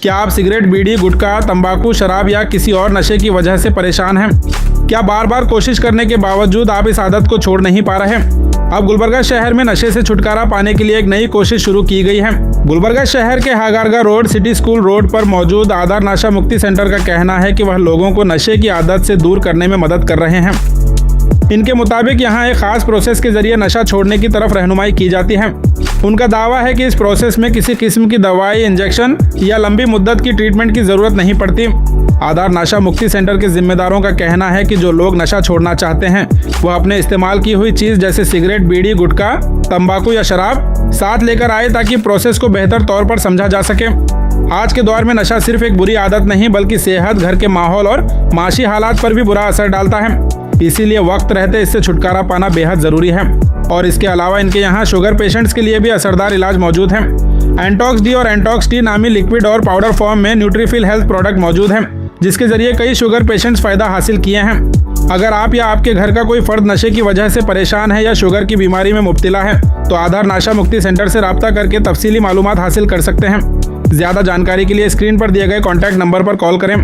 क्या आप सिगरेट, बीड़ी, गुटखा, तंबाकू, शराब या किसी और नशे की वजह से परेशान हैं? क्या बार बार कोशिश करने के बावजूद आप इस आदत को छोड़ नहीं पा रहे? अब गुलबर्गा शहर में नशे से छुटकारा पाने के लिए एक नई कोशिश शुरू की गई है। गुलबर्गा शहर के हागारगा रोड, सिटी स्कूल रोड पर मौजूद आधार नशा मुक्ति सेंटर का कहना है कि वह लोगों को नशे की आदत से दूर करने में मदद कर रहे हैं। इनके मुताबिक यहाँ एक खास प्रोसेस के जरिए नशा छोड़ने की तरफ रहनुमाई की जाती है। उनका दावा है कि इस प्रोसेस में किसी किस्म की दवाई, इंजेक्शन या लंबी मुद्दत की ट्रीटमेंट की जरूरत नहीं पड़ती। आधार नशा मुक्ति सेंटर के जिम्मेदारों का कहना है कि जो लोग नशा छोड़ना चाहते हैं वह अपने इस्तेमाल की हुई चीज जैसे सिगरेट, बीड़ी, गुटखा, तंबाकू या शराब साथ लेकर आए ताकि प्रोसेस को बेहतर तौर पर समझा जा सके। आज के दौर में नशा सिर्फ एक बुरी आदत नहीं बल्कि सेहत, घर के माहौल और माशी हालात पर भी बुरा असर डालता है। इसीलिए वक्त रहते इससे छुटकारा पाना बेहद जरूरी है। और इसके अलावा इनके यहाँ शुगर पेशेंट्स के लिए भी असरदार इलाज मौजूद है। एंटॉक्स डी और एंटॉक्स टी नामी लिक्विड और पाउडर फॉर्म में न्यूट्रीफिल हेल्थ प्रोडक्ट मौजूद हैं, जिसके जरिए कई शुगर पेशेंट्स फायदा हासिल किए हैं। अगर आप या आपके घर का कोई फर्द नशे की वजह से परेशान है या शुगर की बीमारी में मुब्तला है तो आधार नशा मुक्ति सेंटर से राब्ता करके तफसीली मालूमात हासिल कर सकते हैं। ज्यादा जानकारी के लिए स्क्रीन पर दिए गए कॉन्टैक्ट नंबर पर कॉल करें।